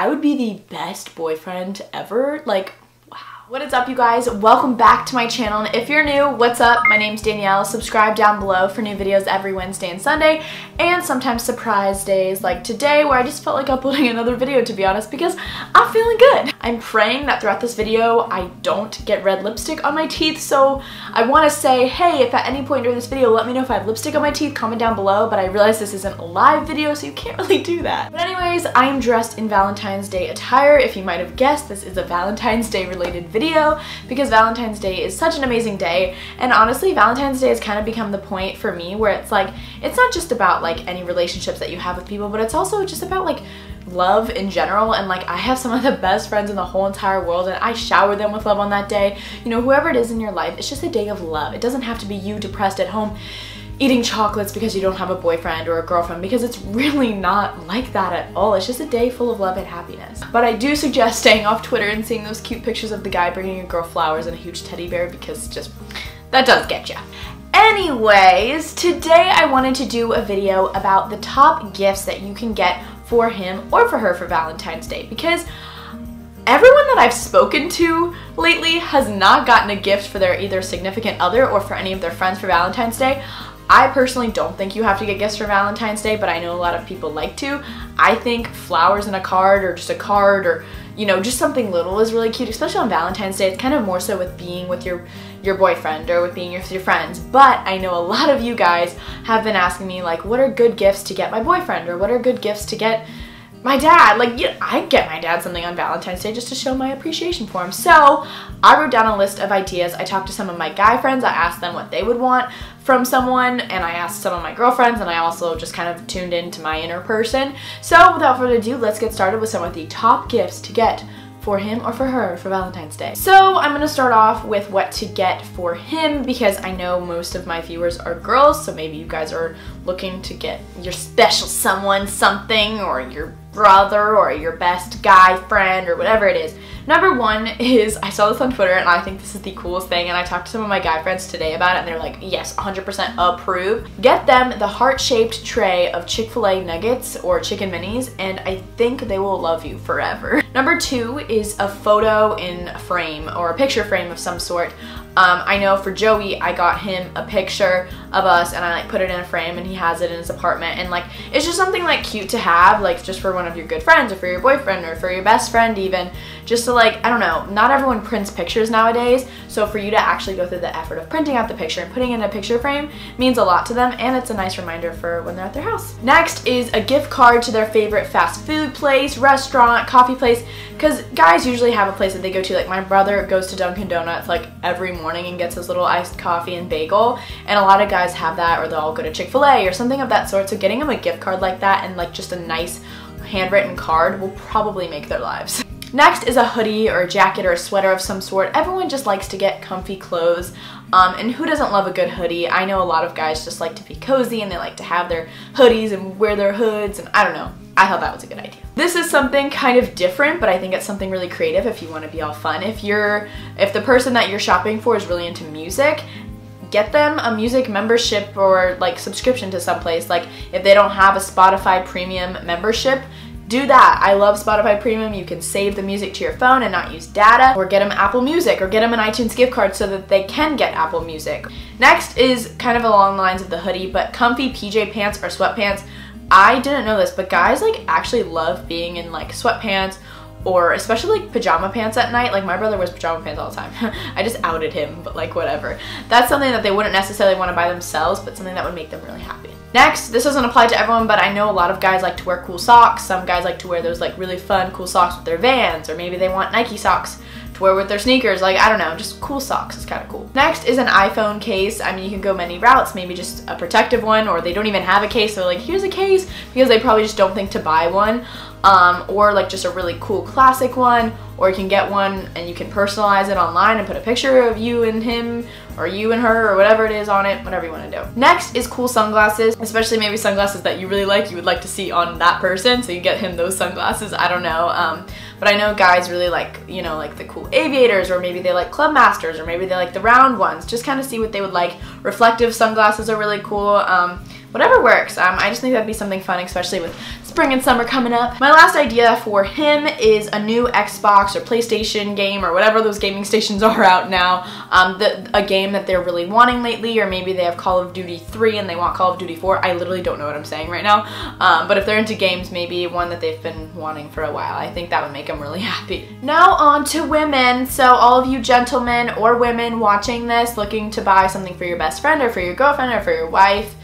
I would be the best boyfriend ever. Like, wow. What is up, you guys? Welcome back to my channel. And if you're new, what's up? My name's Danielle. Subscribe down below for new videos every Wednesday and Sunday, and sometimes surprise days like today where I just felt like uploading another video, to be honest, because I'm feeling good. I'm praying that throughout this video I don't get red lipstick on my teeth, so I want to say, hey, if at any point during this video let me know if I have lipstick on my teeth, comment down below, but I realize this isn't a live video, so you can't really do that. But anyways, I'm dressed in Valentine's Day attire. If you might have guessed, this is a Valentine's Day related video because Valentine's Day is such an amazing day, and honestly Valentine's Day has kind of become the point for me where it's like, it's not just about like any relationships that you have with people, but it's also just about like love in general. And like, I have some of the best friends in the whole entire world, and I shower them with love on that day. You know, whoever it is in your life, it's just a day of love. It doesn't have to be you depressed at home eating chocolates because you don't have a boyfriend or a girlfriend, because it's really not like that at all. It's just a day full of love and happiness. But I do suggest staying off Twitter and seeing those cute pictures of the guy bringing a girl flowers and a huge teddy bear, because just, that does get you. Anyways, today I wanted to do a video about the top gifts that you can get for him or for her for Valentine's Day, because everyone that I've spoken to lately has not gotten a gift for their either significant other or for any of their friends for Valentine's Day. I personally don't think you have to get gifts for Valentine's Day, but I know a lot of people like to. I think flowers and a card, or just a card, or you know, just something little is really cute, especially on Valentine's Day. It's kind of more so with being with your boyfriend or with being with your friends. But I know a lot of you guys have been asking me like, what are good gifts to get my boyfriend, or what are good gifts to get my dad? Like, yeah, I get my dad something on Valentine's Day just to show my appreciation for him. So I wrote down a list of ideas. I talked to some of my guy friends. I asked them what they would want from someone, and I asked some of my girlfriends, and I also just kind of tuned into my inner person. So without further ado, let's get started with some of the top gifts to get for him or for her for Valentine's Day. So I'm gonna start off with what to get for him, because I know most of my viewers are girls, so maybe you guys are looking to get your special someone something, or your brother, or your best guy friend, or whatever it is. Number one is, I saw this on Twitter and I think this is the coolest thing, and I talked to some of my guy friends today about it and they're like, yes, 100% approve. Get them the heart-shaped tray of Chick-fil-A nuggets or chicken minis, and I think they will love you forever. Number two is a photo in frame, or a picture frame of some sort. I know for Joey, I got him a picture of us and I like put it in a frame, and he has it in his apartment, and like, it's just something like cute to have, like just for one of your good friends, or for your boyfriend, or for your best friend even, just to like, I don't know, not everyone prints pictures nowadays, so for you to actually go through the effort of printing out the picture and putting it in a picture frame means a lot to them, and it's a nice reminder for when they're at their house. Next is a gift card to their favorite fast food place, restaurant, coffee place, because guys usually have a place that they go to. Like, my brother goes to Dunkin' Donuts like every morning and gets his little iced coffee and bagel, and a lot of guys have that, or they'll all go to Chick-fil-A or something of that sort. So getting them a gift card like that, and like just a nice handwritten card, will probably make their lives. Next is a hoodie or a jacket or a sweater of some sort. Everyone just likes to get comfy clothes, and who doesn't love a good hoodie? I know a lot of guys just like to be cozy and they like to have their hoodies and wear their hoods, and I don't know. I thought that was a good idea. This is something kind of different, but I think it's something really creative if you want to be all fun. If the person that you're shopping for is really into music, get them a music membership or like subscription to someplace. Like, if they don't have a Spotify premium membership, do that. I love Spotify Premium. You can save the music to your phone and not use data, or get them Apple Music, or get them an iTunes gift card so that they can get Apple Music. Next is kind of along the lines of the hoodie, but comfy PJ pants or sweatpants. I didn't know this, but guys like actually love being in like sweatpants, or especially like pajama pants at night. Like, my brother wears pajama pants all the time. I just outed him, but like, whatever. That's something that they wouldn't necessarily want to buy themselves, but something that would make them really happy. Next, this doesn't apply to everyone, but I know a lot of guys like to wear cool socks. Some guys like to wear those like really fun cool socks with their Vans, or maybe they want Nike socks to wear with their sneakers. Like, I don't know, just cool socks is kind of cool. Next is an iPhone case. I mean, you can go many routes, maybe just a protective one, or they don't even have a case, so like, here's a case, because they probably just don't think to buy one. Or like just a really cool classic one, or you can get one and you can personalize it online and put a picture of you and him, or you and her, or whatever it is on it, whatever you want to do. Next is cool sunglasses, especially maybe sunglasses that you really like, you would like to see on that person, so you get him those sunglasses. I don't know, but I know guys really like, you know, like the cool aviators, or maybe they like Club Masters, or maybe they like the round ones. Just kind of see what they would like. Reflective sunglasses are really cool. Whatever works. I just think that'd be something fun, especially with spring and summer coming up. My last idea for him is a new Xbox or PlayStation game or whatever those gaming stations are out now. A game that they're really wanting lately, or maybe they have Call of Duty 3 and they want Call of Duty 4. I literally don't know what I'm saying right now. But if they're into games, maybe one that they've been wanting for a while. I think that would make them really happy. Now on to women. So all of you gentlemen or women watching this looking to buy something for your best friend or for your girlfriend or for your wife,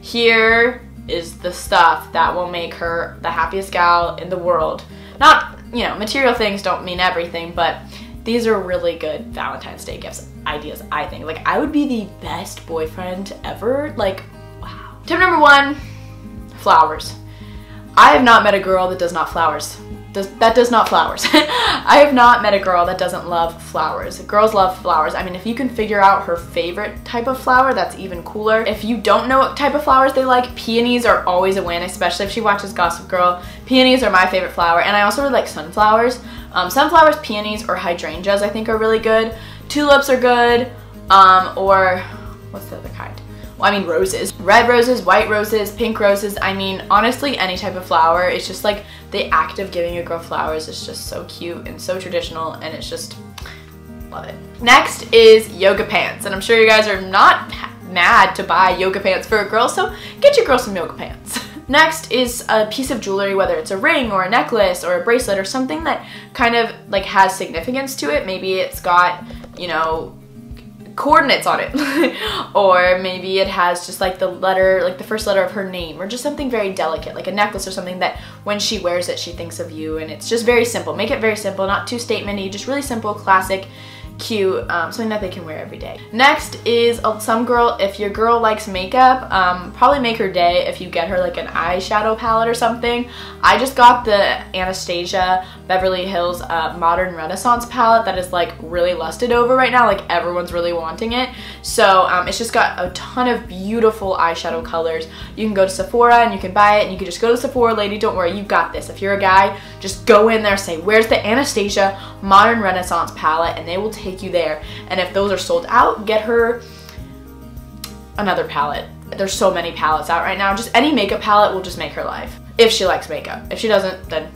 here is the stuff that will make her the happiest gal in the world. Not, you know, material things don't mean everything, but these are really good Valentine's Day gifts ideas, I think. Like, I would be the best boyfriend ever. Like, wow. Tip number 1, flowers. I have not met a girl that does not flowers. I have not met a girl that doesn't love flowers. Girls love flowers. I mean, if you can figure out her favorite type of flower, that's even cooler. If you don't know what type of flowers they like, peonies are always a win, especially if she watches Gossip Girl. Peonies are my favorite flower, and I also really like sunflowers. Sunflowers, peonies, or hydrangeas I think are really good. Tulips are good, or what's the other kind? Well, I mean roses. Red roses, white roses, pink roses. I mean, honestly, any type of flower. It's just like the act of giving a girl flowers is just so cute and so traditional, and it's just, love it. Next is yoga pants, and I'm sure you guys are not mad to buy yoga pants for a girl, so get your girl some yoga pants. Next is a piece of jewelry, whether it's a ring or a necklace or a bracelet or something that kind of like has significance to it. Maybe it's got, you know, coordinates on it or maybe it has just like the letter, like the first letter of her name, or just something very delicate like a necklace or something that when she wears it she thinks of you, and it's just very simple. Make it very simple, not too statementy, just really simple, classic, cute, something that they can wear every day. Next is if your girl likes makeup, probably make her day if you get her like an eyeshadow palette or something. I just got the Anastasia Beverly Hills Modern Renaissance palette that is like really lusted over right now. Like, everyone's really wanting it. So it's just got a ton of beautiful eyeshadow colors. You can go to Sephora and you can buy it, and you can just go to Sephora, lady, don't worry, you got this. If you're a guy, just go in there, say, where's the Anastasia Modern Renaissance palette, and they will take you there. And if those are sold out, get her another palette. There's so many palettes out right now. Just any makeup palette will just make her life. If she likes makeup. If she doesn't, then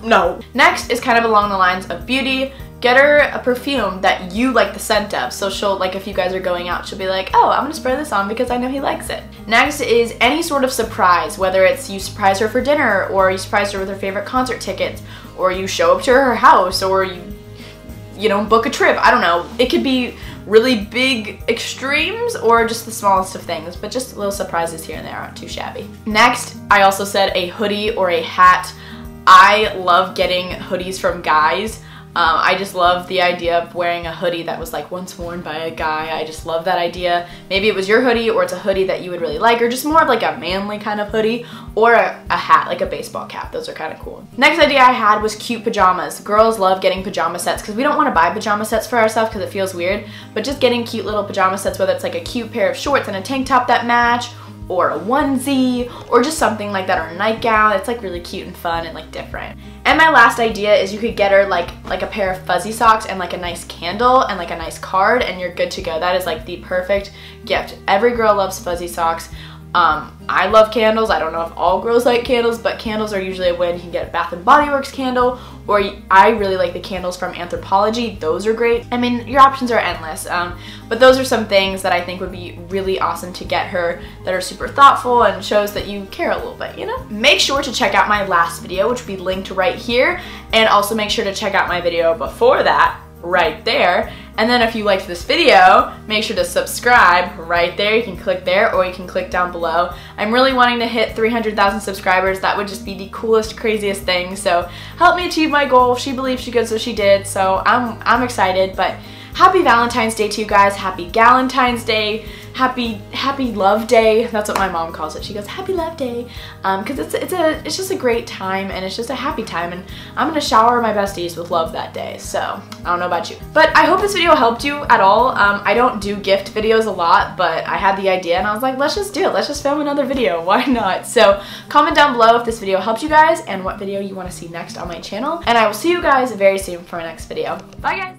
no. Next is kind of along the lines of beauty. Get her a perfume that you like the scent of. So she'll, like, if you guys are going out, she'll be like, oh, I'm gonna spray this on because I know he likes it. Next is any sort of surprise, whether it's you surprise her for dinner, or you surprise her with her favorite concert tickets, or you show up to her house, or you know, book a trip. I don't know. It could be really big extremes or just the smallest of things, but just little surprises here and there aren't too shabby. Next, I also said a hoodie or a hat. I love getting hoodies from guys. I just love the idea of wearing a hoodie that was like once worn by a guy. I just love that idea. Maybe it was your hoodie, or it's a hoodie that you would really like, or just more of like a manly kind of hoodie, or a hat, like a baseball cap. Those are kind of cool. Next idea I had was cute pajamas. Girls love getting pajama sets because we don't want to buy pajama sets for ourselves because it feels weird, but just getting cute little pajama sets, whether it's like a cute pair of shorts and a tank top that match, or a onesie, or just something like that, or a nightgown. It's like really cute and fun and like different. And my last idea is you could get her like a pair of fuzzy socks and like a nice candle and like a nice card, and you're good to go. That is like the perfect gift. Every girl loves fuzzy socks. I love candles. I don't know if all girls like candles, but candles are usually a win. You can get a Bath & Body Works candle, or I really like the candles from Anthropologie. Those are great. I mean, your options are endless, but those are some things that I think would be really awesome to get her that are super thoughtful and shows that you care a little bit, you know? Make sure to check out my last video, which will be linked right here, and also make sure to check out my video before that, right there. And then if you liked this video, make sure to subscribe right there. You can click there, or you can click down below. I'm really wanting to hit 300,000 subscribers. That would just be the coolest, craziest thing. So help me achieve my goal. She believed she could, so she did. So I'm excited. But happy Valentine's Day to you guys. Happy Galentine's Day. Happy Love Day. That's what my mom calls it. She goes, Happy Love Day, because it's just a great time, and it's just a happy time, and I'm gonna shower my besties with love that day. So I don't know about you, but I hope this video helped you at all. I don't do gift videos a lot, but I had the idea and I was like, let's just do it. Let's just film another video. Why not? So comment down below if this video helped you guys and what video you want to see next on my channel, and I will see you guys very soon for my next video. Bye guys.